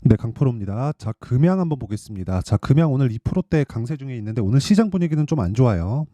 네, 강프로입니다. 자, 금양 한번 보겠습니다. 자, 금양 오늘 2%대 강세 중에 있는데 오늘 시장 분위기는 좀 안 좋아요.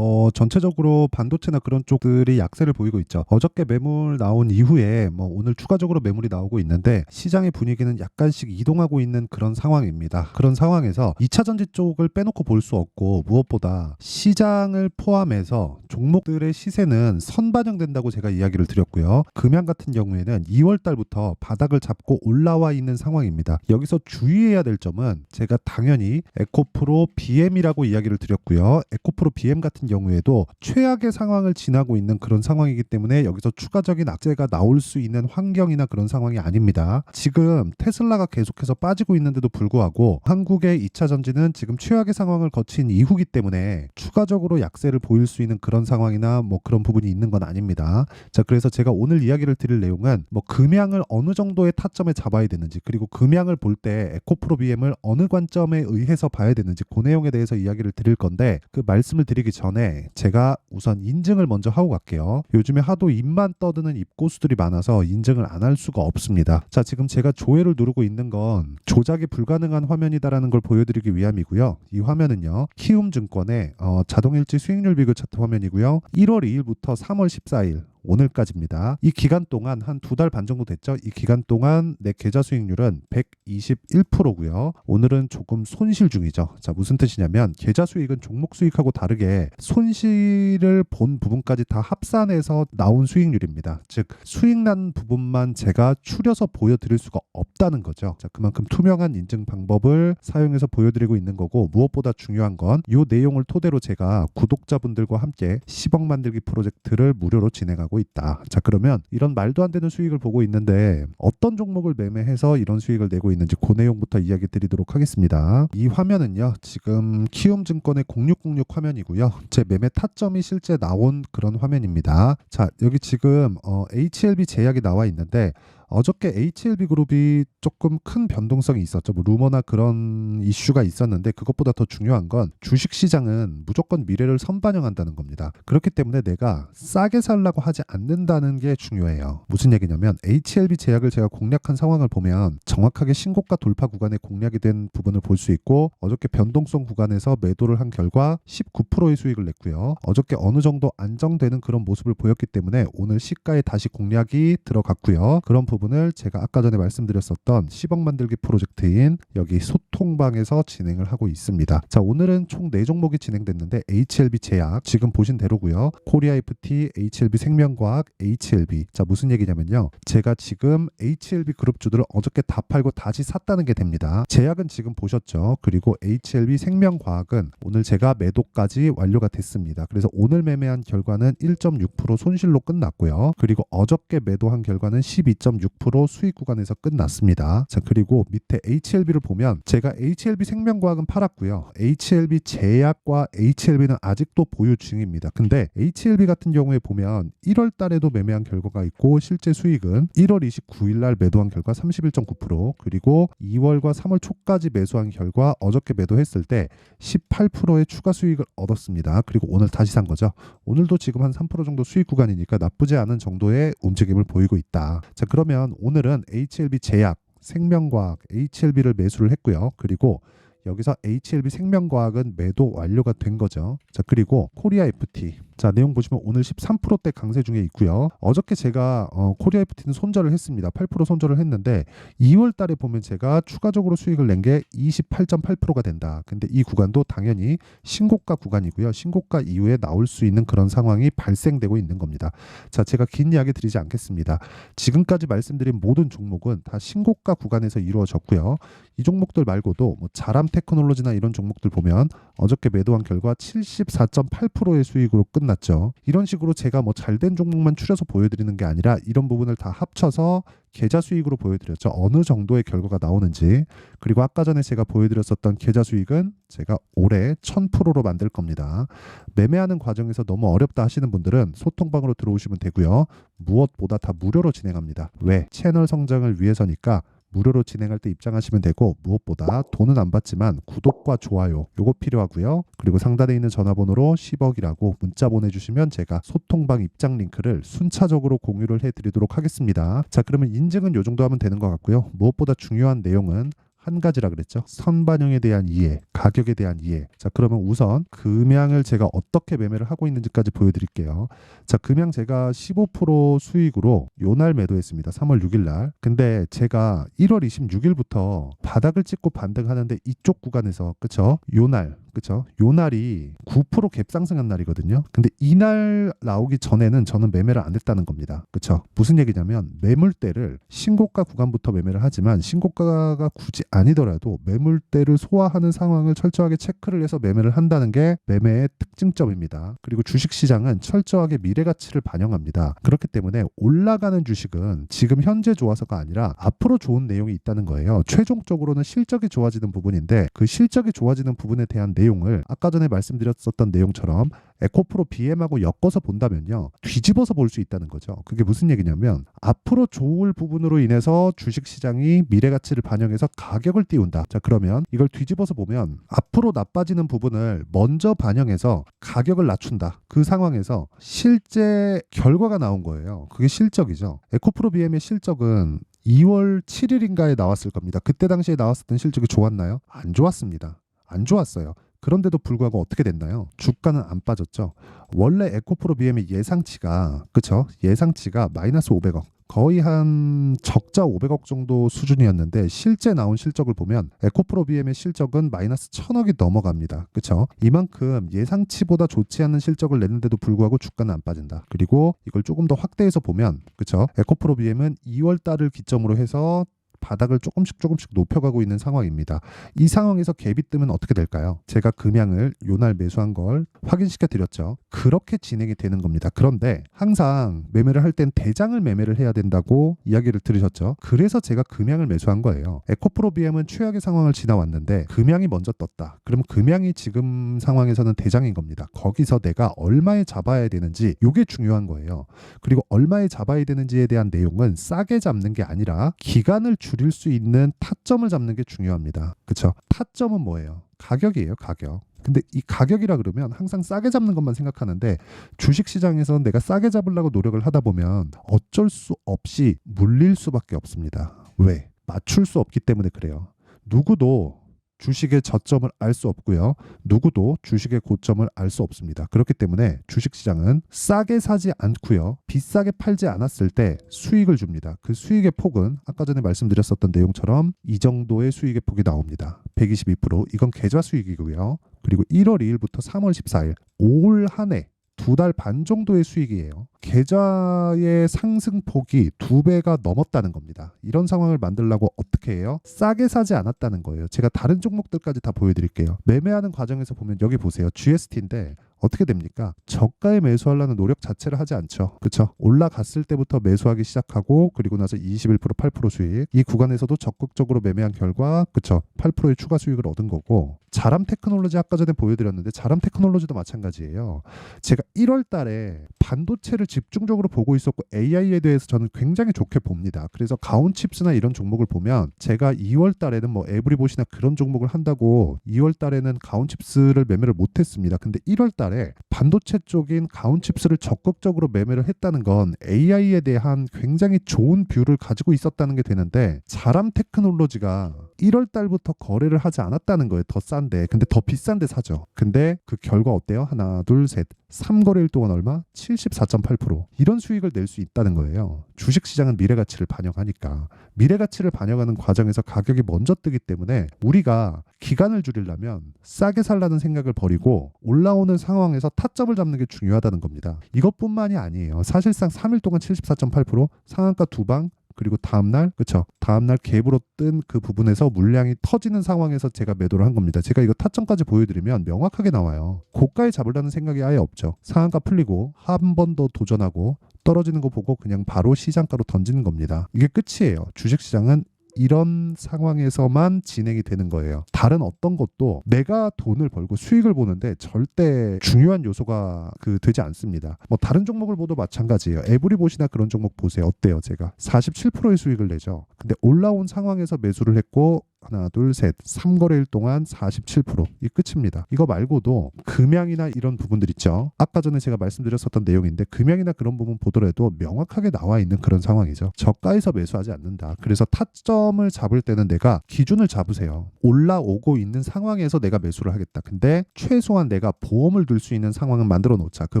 전체적으로 반도체나 그런 쪽들이 약세를 보이고 있죠. 어저께 매물 나온 이후에 오늘 추가적으로 매물이 나오고 있는데 시장의 분위기는 약간씩 이동하고 있는 그런 상황입니다. 그런 상황에서 2차 전지 쪽을 빼놓고 볼 수 없고 무엇보다 시장을 포함해서 종목들의 시세는 선반영된다고 제가 이야기를 드렸고요. 금양 같은 경우에는 2월 달부터 바닥을 잡고 올라와 있는 상황입니다. 여기서 주의해야 될 점은 제가 당연히 에코프로 BM이라고 이야기를 드렸고요. 에코프로 BM 같은 경우에도 최악의 상황을 지나고 있는 그런 상황이기 때문에 여기서 추가적인 악재가 나올 수 있는 환경이나 그런 상황이 아닙니다. 지금 테슬라가 계속해서 빠지고 있는데도 불구하고 한국의 2차 전지는 지금 최악의 상황을 거친 이후기 때문에 추가적으로 약세를 보일 수 있는 그런 상황이나 그런 부분이 있는 건 아닙니다. 자, 그래서 제가 오늘 이야기를 드릴 내용은 금양을 어느 정도의 타점에 잡아야 되는지, 그리고 금양을 볼 때 에코프로 BM을 어느 관점에 의해서 봐야 되는지 그 내용에 대해서 이야기를 드릴 건데, 그 말씀을 드리기 전에 제가 우선 인증을 먼저 하고 갈게요. 요즘에 하도 입만 떠드는 입고수들이 많아서 인증을 안 할 수가 없습니다. 자, 지금 제가 조회를 누르고 있는 건 조작이 불가능한 화면이다라는 걸 보여드리기 위함이고요. 이 화면은요, 키움증권의 자동일지 수익률 비교 차트 화면이고요. 1월 2일부터 3월 14일 오늘까지입니다. 이 기간 동안 한 2달 반 정도 됐죠. 이 기간 동안 내 계좌 수익률은 121%고요. 오늘은 조금 손실 중이죠. 자, 무슨 뜻이냐면 계좌 수익은 종목 수익하고 다르게 손실을 본 부분까지 다 합산해서 나온 수익률입니다. 즉 수익 난 부분만 제가 추려서 보여드릴 수가 없다는 거죠. 자, 그만큼 투명한 인증 방법을 사용해서 보여드리고 있는 거고, 무엇보다 중요한 건 이 내용을 토대로 제가 구독자분들과 함께 10억 만들기 프로젝트를 무료로 진행하고 있다. 자, 그러면 이런 말도 안 되는 수익을 보고 있는데 어떤 종목을 매매해서 이런 수익을 내고 있는지 그 내용부터 이야기 드리도록 하겠습니다. 이 화면은요, 지금 키움증권의 0606 화면이고요. 제 매매 타점이 실제 나온 그런 화면입니다. 자, 여기 지금 HLB 제약이 나와 있는데 어저께 HLB 그룹이 조금 큰 변동성이 있었죠. 루머나 그런 이슈가 있었는데 그것보다 더 중요한 건 주식시장은 무조건 미래를 선반영한다는 겁니다. 그렇기 때문에 내가 싸게 살라고 하지 않는다는 게 중요해요. 무슨 얘기냐면 HLB 제약을 제가 공략한 상황을 보면 정확하게 신고가 돌파 구간에 공략이 된 부분을 볼 수 있고, 어저께 변동성 구간에서 매도를 한 결과 19%의 수익을 냈고요. 어저께 어느 정도 안정되는 그런 모습을 보였기 때문에 오늘 시가에 다시 공략이 들어갔고요. 그런 부분을 제가 아까 전에 말씀드렸었던 10억 만들기 프로젝트인 여기 소통방에서 진행을 하고 있습니다. 자, 오늘은 총 4종목이 진행됐는데 HLB 제약 지금 보신 대로고요. 코리아 FT, HLB 생명과학, HLB. 자, 무슨 얘기냐면요, 제가 지금 HLB 그룹주들을 어저께 다 팔고 다시 샀다는 게 됩니다. 제약은 지금 보셨죠. 그리고 HLB 생명과학은 오늘 제가 매도까지 완료가 됐습니다. 그래서 오늘 매매한 결과는 1.6% 손실로 끝났고요. 그리고 어저께 매도한 결과는 12.6% 수익 구간에서 끝났습니다. 자, 그리고 밑에 HLB를 보면 제가 HLB 생명과학은 팔았고요. HLB 제약과 HLB는 아직도 보유 중입니다. 근데 HLB 같은 경우에 보면 1월 달에도 매매한 결과가 있고, 실제 수익은 1월 29일 날 매도한 결과 31.9%, 그리고 2월과 3월 초까지 매수한 결과 어저께 매도했을 때 18%의 추가 수익을 얻었습니다. 그리고 오늘 다시 산 거죠. 오늘도 지금 한 3% 정도 수익 구간이니까 나쁘지 않은 정도의 움직임을 보이고 있다. 자, 그러면 오늘은 HLB 제약, 생명과학, HLB를 매수를 했고요. 그리고 여기서 HLB 생명과학은 매도 완료가 된 거죠. 자, 그리고 코리아 FT. 자, 내용 보시면 오늘 13%대 강세 중에 있고요. 어저께 제가 코리아 FT는 손절을 했습니다. 8% 손절을 했는데 2월 달에 보면 제가 추가적으로 수익을 낸 게 28.8%가 된다. 근데 이 구간도 당연히 신고가 구간이고요. 신고가 이후에 나올 수 있는 그런 상황이 발생되고 있는 겁니다. 자, 제가 긴 이야기 드리지 않겠습니다. 지금까지 말씀드린 모든 종목은 다 신고가 구간에서 이루어졌고요. 이 종목들 말고도 자람 테크놀로지나 이런 종목들 보면 어저께 매도한 결과 74.8%의 수익으로 끝났죠. 이런 식으로 제가 잘된 종목만 추려서 보여드리는 게 아니라 이런 부분을 다 합쳐서 계좌 수익으로 보여드렸죠. 어느 정도의 결과가 나오는지. 그리고 아까 전에 제가 보여드렸었던 계좌 수익은 제가 올해 1000%로 만들 겁니다. 매매하는 과정에서 너무 어렵다 하시는 분들은 소통방으로 들어오시면 되고요. 무엇보다 다 무료로 진행합니다. 왜? 채널 성장을 위해서니까 무료로 진행할 때 입장하시면 되고, 무엇보다 돈은 안 받지만 구독과 좋아요 요거 필요하고요. 그리고 상단에 있는 전화번호로 10억이라고 문자 보내주시면 제가 소통방 입장 링크를 순차적으로 공유를 해드리도록 하겠습니다. 자, 그러면 인증은 요 정도 하면 되는 것 같고요. 무엇보다 중요한 내용은 한 가지라 그랬죠. 선반영에 대한 이해, 가격에 대한 이해. 자, 그러면 우선 금양을 제가 어떻게 매매를 하고 있는지까지 보여드릴게요. 자, 금양 제가 15% 수익으로 요날 매도했습니다. 3월 6일 날. 근데 제가 1월 26일부터 바닥을 찍고 반등하는데 이쪽 구간에서, 그쵸? 요날, 그쵸? 요날이 9% 갭 상승한 날이거든요. 근데 이날 나오기 전에는 저는 매매를 안 했다는 겁니다. 그쵸? 무슨 얘기냐면 매물대를 신고가 구간부터 매매를 하지만 신고가가 굳이 아니더라도 매물대를 소화하는 상황을 철저하게 체크를 해서 매매를 한다는 게 매매의 특징점입니다. 그리고 주식시장은 철저하게 미래가치를 반영합니다. 그렇기 때문에 올라가는 주식은 지금 현재 좋아서가 아니라 앞으로 좋은 내용이 있다는 거예요. 최종적으로는 실적이 좋아지는 부분인데 그 실적이 좋아지는 부분에 대한 내용을 아까 전에 말씀드렸었던 내용처럼 에코프로 BM하고 엮어서 본다면요, 뒤집어서 볼 수 있다는 거죠. 그게 무슨 얘기냐면 앞으로 좋을 부분으로 인해서 주식시장이 미래가치를 반영해서 가격을 띄운다. 자, 그러면 이걸 뒤집어서 보면 앞으로 나빠지는 부분을 먼저 반영해서 가격을 낮춘다. 그 상황에서 실제 결과가 나온 거예요. 그게 실적이죠. 에코프로 BM의 실적은 2월 7일인가에 나왔을 겁니다. 그때 당시에 나왔었던 실적이 좋았나요? 안 좋았습니다. 안 좋았어요. 그런데도 불구하고 어떻게 됐나요? 주가는 안 빠졌죠. 원래 에코프로 BM의 예상치가, 그쵸? 예상치가 마이너스 500억. 거의 한 적자 500억 정도 수준이었는데 실제 나온 실적을 보면 에코프로 BM의 실적은 마이너스 1000억이 넘어갑니다. 그쵸? 이만큼 예상치보다 좋지 않은 실적을 냈는데도 불구하고 주가는 안 빠진다. 그리고 이걸 조금 더 확대해서 보면, 그쵸? 에코프로 BM은 2월 달을 기점으로 해서 바닥을 조금씩 높여가고 있는 상황입니다. 이 상황에서 갭이 뜨면 어떻게 될까요? 제가 금양을 요날 매수한 걸 확인시켜 드렸죠. 그렇게 진행이 되는 겁니다. 그런데 항상 매매를 할 땐 대장을 매매를 해야 된다고 이야기를 들으셨죠. 그래서 제가 금양을 매수한 거예요. 에코프로 BM은 최악의 상황을 지나왔는데 금양이 먼저 떴다. 그러면 금양이 지금 상황에서는 대장인 겁니다. 거기서 내가 얼마에 잡아야 되는지, 이게 중요한 거예요. 그리고 얼마에 잡아야 되는지에 대한 내용은 싸게 잡는 게 아니라 기간을 줄일 수 있는 타점을 잡는 게 중요합니다. 그쵸? 타점은 뭐예요? 가격이에요, 가격. 근데 이 가격이라 그러면 항상 싸게 잡는 것만 생각하는데 주식시장에서 내가 싸게 잡으려고 노력을 하다 보면 어쩔 수 없이 물릴 수밖에 없습니다. 왜? 맞출 수 없기 때문에 그래요. 누구도 주식의 저점을 알 수 없고요. 누구도 주식의 고점을 알 수 없습니다. 그렇기 때문에 주식시장은 싸게 사지 않고요. 비싸게 팔지 않았을 때 수익을 줍니다. 그 수익의 폭은 아까 전에 말씀드렸었던 내용처럼 이 정도의 수익의 폭이 나옵니다. 122%. 이건 계좌 수익이고요. 그리고 1월 2일부터 3월 14일 올 한 해 2달 반 정도의 수익이에요. 계좌의 상승폭이 2배가 넘었다는 겁니다. 이런 상황을 만들려고 어떻게 해요? 싸게 사지 않았다는 거예요. 제가 다른 종목들까지 다 보여드릴게요. 매매하는 과정에서 보면 여기 보세요. GST인데 어떻게 됩니까? 저가에 매수하려는 노력 자체를 하지 않죠. 그렇죠? 올라갔을 때부터 매수하기 시작하고 그리고 나서 21% 8% 수익. 이 구간에서도 적극적으로 매매한 결과 그렇죠? 8%의 추가 수익을 얻은 거고, 자람 테크놀로지 아까 전에 보여드렸는데 자람 테크놀로지도 마찬가지예요. 제가 1월 달에 반도체를 집중적으로 보고 있었고 AI에 대해서 저는 굉장히 좋게 봅니다. 그래서 가온칩스나 이런 종목을 보면 제가 2월 달에는 뭐 에브리봇이나 그런 종목을 한다고 2월 달에는 가온칩스를 매매를 못했습니다. 근데 1월 달에 반도체 쪽인 가온칩스를 적극적으로 매매를 했다는 건 AI에 대한 굉장히 좋은 뷰를 가지고 있었다는 게 되는데, 자람 테크놀로지가 1월 달부터 거래를 하지 않았다는 거예요. 더 싼데. 근데 더 비싼데 사죠. 근데 그 결과 어때요? 하나, 둘, 셋. 3거래일 동안 얼마? 74.8%. 이런 수익을 낼 수 있다는 거예요. 주식시장은 미래가치를 반영하니까. 미래가치를 반영하는 과정에서 가격이 먼저 뜨기 때문에 우리가 기간을 줄이려면 싸게 살라는 생각을 버리고 올라오는 상황에서 타점을 잡는 게 중요하다는 겁니다. 이것뿐만이 아니에요. 사실상 3일 동안 74.8%, 상한가 2방, 그리고 다음날, 그쵸? 다음날 갭으로 뜬 그 부분에서 물량이 터지는 상황에서 제가 매도를 한 겁니다. 제가 이거 타점까지 보여드리면 명확하게 나와요. 고가에 잡으려는 생각이 아예 없죠. 상한가 풀리고 한 번 더 도전하고 떨어지는 거 보고 그냥 바로 시장가로 던지는 겁니다. 이게 끝이에요. 주식시장은 이런 상황에서만 진행이 되는 거예요. 다른 어떤 것도 내가 돈을 벌고 수익을 보는데 절대 중요한 요소가 되지 않습니다. 뭐 다른 종목을 보도 마찬가지예요. 에브리봇이나 그런 종목 보세요. 어때요? 제가 47%의 수익을 내죠. 근데 올라온 상황에서 매수를 했고 하나, 둘, 셋, 3거래일 동안 47%. 이 끝입니다. 이거 말고도 금양이나 이런 부분들 있죠. 아까 전에 제가 말씀드렸었던 내용인데 금양이나 그런 부분 보더라도 명확하게 나와 있는 그런 상황이죠. 저가에서 매수하지 않는다. 그래서 타점을 잡을 때는 내가 기준을 잡으세요. 올라오고 있는 상황에서 내가 매수를 하겠다. 근데 최소한 내가 보험을 들 수 있는 상황은 만들어 놓자. 그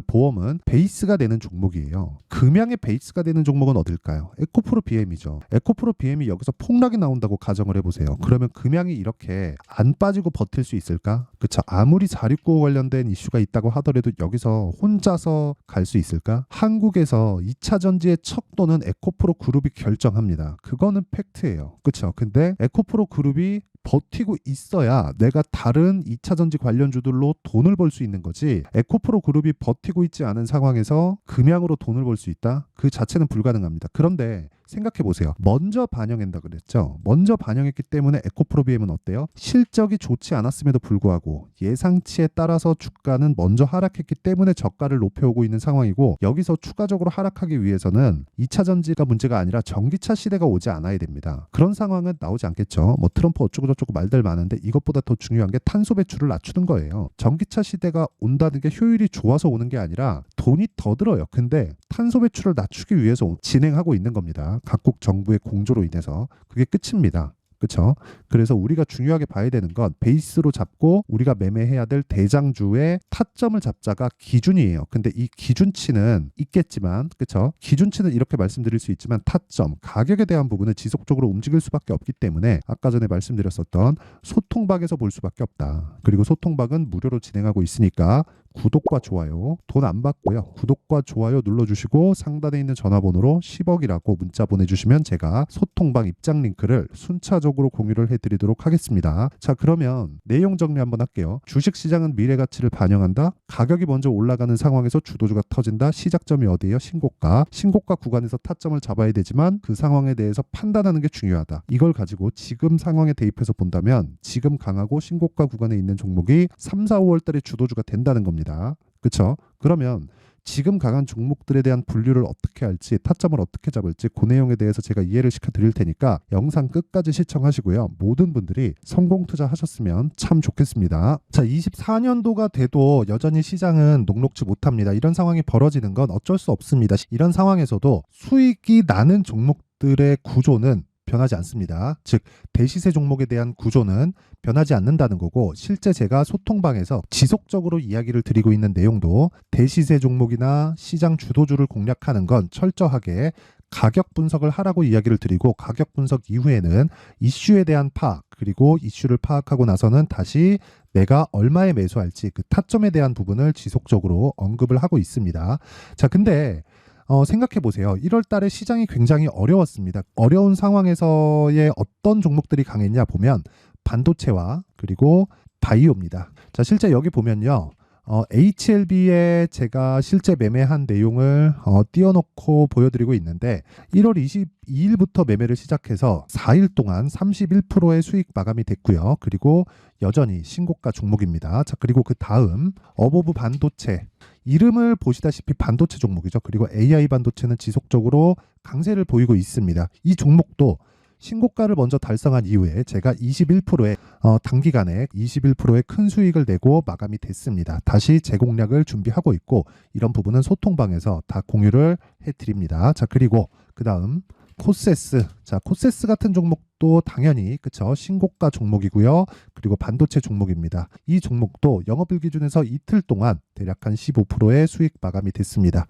보험은 베이스가 되는 종목이에요. 금양의 베이스가 되는 종목은 어딜까요? 에코프로 BM이죠. 에코프로 BM이 여기서 폭락이 나온다고 가정을 해보세요. 그러면 금양이 이렇게 안 빠지고 버틸 수 있을까? 그쵸. 아무리 469 관련된 이슈가 있다고 하더라도 여기서 혼자서 갈 수 있을까? 한국에서 2차 전지의 척도는 에코프로 그룹이 결정합니다. 그거는 팩트예요. 그쵸. 근데 에코프로 그룹이 버티고 있어야 내가 다른 2차 전지 관련주들로 돈을 벌 수 있는 거지. 에코프로 그룹이 버티고 있지 않은 상황에서 금양으로 돈을 벌 수 있다? 그 자체는 불가능합니다. 그런데 생각해 보세요. 먼저 반영한다 그랬죠. 먼저 반영했기 때문에 에코프로 BM은 어때요? 실적이 좋지 않았음에도 불구하고 예상치에 따라서 주가는 먼저 하락했기 때문에 저가를 높여오고 있는 상황이고, 여기서 추가적으로 하락하기 위해서는 2차 전지가 문제가 아니라 전기차 시대가 오지 않아야 됩니다. 그런 상황은 나오지 않겠죠. 뭐 트럼프 어쩌고저쩌고 말들 많은데 이것보다 더 중요한 게 탄소 배출을 낮추는 거예요. 전기차 시대가 온다는 게 효율이 좋아서 오는 게 아니라 돈이 더 들어요. 근데 탄소 배출을 낮추기 위해서 진행하고 있는 겁니다. 각국 정부의 공조로 인해서. 그게 끝입니다. 그렇죠? 그래서 우리가 중요하게 봐야 되는 건 베이스로 잡고 우리가 매매해야 될 대장주의 타점을 잡자가 기준이에요. 근데 이 기준치는 있겠지만, 그렇죠? 기준치는 이렇게 말씀드릴 수 있지만 타점, 가격에 대한 부분은 지속적으로 움직일 수밖에 없기 때문에 아까 전에 말씀드렸었던 소통박에서 볼 수밖에 없다. 그리고 소통박은 무료로 진행하고 있으니까 구독과 좋아요 돈 안 받고요. 구독과 좋아요 눌러주시고 상단에 있는 전화번호로 10억이라고 문자 보내주시면 제가 소통방 입장 링크를 순차적으로 공유를 해드리도록 하겠습니다. 자, 그러면 내용 정리 한번 할게요. 주식시장은 미래가치를 반영한다. 가격이 먼저 올라가는 상황에서 주도주가 터진다. 시작점이 어디예요? 신고가. 신고가 구간에서 타점을 잡아야 되지만 그 상황에 대해서 판단하는 게 중요하다. 이걸 가지고 지금 상황에 대입해서 본다면 지금 강하고 신고가 구간에 있는 종목이 3, 4, 5월 달에 주도주가 된다는 겁니다. 그렇죠? 그러면 지금 강한 종목들에 대한 분류를 어떻게 할지, 타점을 어떻게 잡을지 그 내용에 대해서 제가 이해를 시켜드릴 테니까 영상 끝까지 시청하시고요. 모든 분들이 성공 투자하셨으면 참 좋겠습니다. 자, 24년도가 돼도 여전히 시장은 녹록지 못합니다. 이런 상황이 벌어지는 건 어쩔 수 없습니다. 이런 상황에서도 수익이 나는 종목들의 구조는 변하지 않습니다. 즉 대시세 종목에 대한 구조는 변하지 않는다는 거고, 실제 제가 소통방에서 지속적으로 이야기를 드리고 있는 내용도 대시세 종목이나 시장 주도주를 공략하는 건 철저하게 가격 분석을 하라고 이야기를 드리고, 가격 분석 이후에는 이슈에 대한 파악, 그리고 이슈를 파악하고 나서는 다시 내가 얼마에 매수할지 그 타점에 대한 부분을 지속적으로 언급을 하고 있습니다. 자, 근데 생각해 보세요. 1월 달에 시장이 굉장히 어려웠습니다. 어려운 상황에서의 어떤 종목들이 강했냐 보면 반도체와 그리고 바이오입니다. 자, 실제 여기 보면요. HLB에 제가 실제 매매한 내용을 띄워놓고 보여드리고 있는데 1월 22일부터 매매를 시작해서 4일 동안 31%의 수익 마감이 됐고요. 그리고 여전히 신고가 종목입니다. 자, 그리고 그 다음 어보브 반도체, 이름을 보시다시피 반도체 종목이죠. 그리고 AI 반도체는 지속적으로 강세를 보이고 있습니다. 이 종목도 신고가를 먼저 달성한 이후에 제가 21%의 단기간에 21%의 큰 수익을 내고 마감이 됐습니다. 다시 재공략을 준비하고 있고, 이런 부분은 소통방에서 다 공유를 해드립니다. 자, 그리고 그 다음 코세스. 자, 코세스 같은 종목도 당연히 그쵸, 신고가 종목이고요. 그리고 반도체 종목입니다. 이 종목도 영업일 기준에서 이틀 동안 대략 한 15%의 수익 마감이 됐습니다.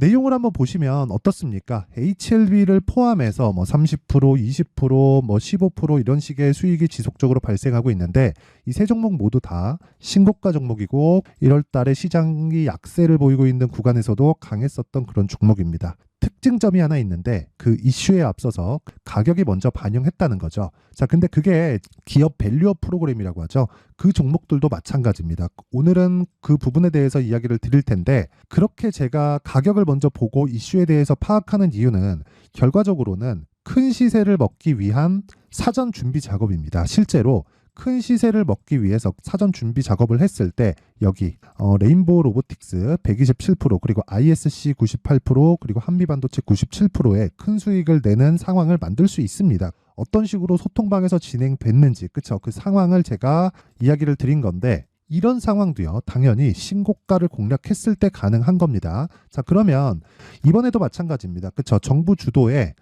내용을 한번 보시면 어떻습니까? HLB를 포함해서 뭐 30%, 20%, 뭐 15% 이런 식의 수익이 지속적으로 발생하고 있는데, 이 세 종목 모두 다 신고가 종목이고 1월 달에 시장이 약세를 보이고 있는 구간에서도 강했었던 그런 종목입니다. 특징점이 하나 있는데 그 이슈에 앞서서 가격이 먼저 반영했다는 거죠. 자, 근데 그게 기업 밸류업 프로그램이라고 하죠. 그 종목들도 마찬가지입니다. 오늘은 그 부분에 대해서 이야기를 드릴 텐데, 그렇게 제가 가격을 먼저 보고 이슈에 대해서 파악하는 이유는 결과적으로는 큰 시세를 먹기 위한 사전 준비 작업입니다. 실제로 큰 시세를 먹기 위해서 사전 준비 작업을 했을 때 여기 레인보우 로보틱스 127% 그리고 ISC 98% 그리고 한미반도체 97%의 큰 수익을 내는 상황을 만들 수 있습니다. 어떤 식으로 소통방에서 진행됐는지 그쵸? 그 상황을 제가 이야기를 드린 건데 이런 상황도요 당연히 신고가를 공략했을 때 가능한 겁니다. 자 그러면 이번에도 마찬가지입니다. 그쵸? 정부 주도의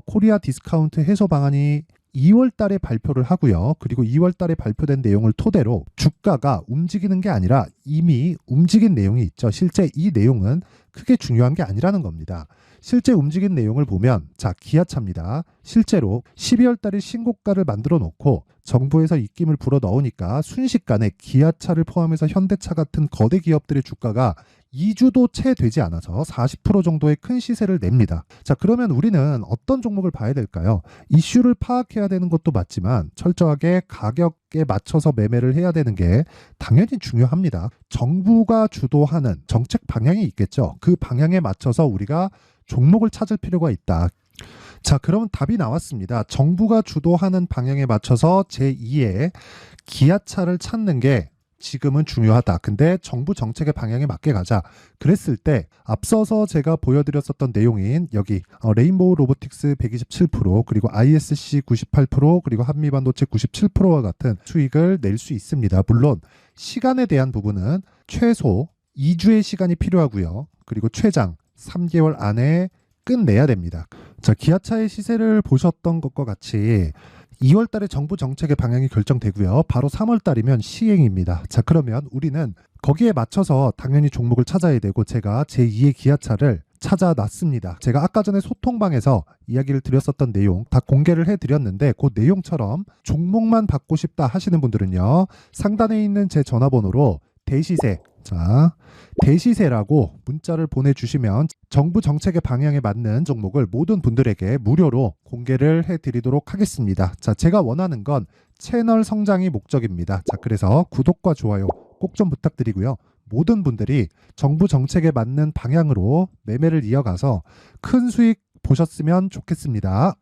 코리아 디스카운트 해소 방안이 2월 달에 발표를 하고요. 그리고 2월 달에 발표된 내용을 토대로 주가가 움직이는 게 아니라 이미 움직인 내용이 있죠. 실제 이 내용은 크게 중요한 게 아니라는 겁니다. 실제 움직인 내용을 보면 자 기아차입니다. 실제로 12월 달에 신고가를 만들어 놓고 정부에서 입김을 불어 넣으니까 순식간에 기아차를 포함해서 현대차 같은 거대 기업들의 주가가 2주도 채 되지 않아서 40% 정도의 큰 시세를 냅니다. 자, 그러면 우리는 어떤 종목을 봐야 될까요? 이슈를 파악해야 되는 것도 맞지만 철저하게 가격에 맞춰서 매매를 해야 되는 게 당연히 중요합니다. 정부가 주도하는 정책 방향이 있겠죠. 그 방향에 맞춰서 우리가 종목을 찾을 필요가 있다. 자, 그러면 답이 나왔습니다. 정부가 주도하는 방향에 맞춰서 제2의 기아차를 찾는 게 지금은 중요하다. 근데 정부 정책의 방향에 맞게 가자. 그랬을 때 앞서서 제가 보여드렸었던 내용인 여기 레인보우 로보틱스 127% 그리고 ISC 98% 그리고 한미반도체 97%와 같은 수익을 낼 수 있습니다. 물론 시간에 대한 부분은 최소 2주의 시간이 필요하고요. 그리고 최장 3개월 안에 끝내야 됩니다. 자, 기아차의 시세를 보셨던 것과 같이 2월 달에 정부 정책의 방향이 결정되고요. 바로 3월 달이면 시행입니다. 자, 그러면 우리는 거기에 맞춰서 당연히 종목을 찾아야 되고 제가 제2의 기아차를 찾아놨습니다. 제가 아까 전에 소통방에서 이야기를 드렸었던 내용 다 공개를 해드렸는데 그 내용처럼 종목만 받고 싶다 하시는 분들은요. 상단에 있는 제 전화번호로 대시세 자, 대시세라고 문자를 보내주시면 정부 정책의 방향에 맞는 종목을 모든 분들에게 무료로 공개를 해드리도록 하겠습니다. 자, 제가 원하는 건 채널 성장이 목적입니다. 자, 그래서 구독과 좋아요 꼭 좀 부탁드리고요. 모든 분들이 정부 정책에 맞는 방향으로 매매를 이어가서 큰 수익 보셨으면 좋겠습니다.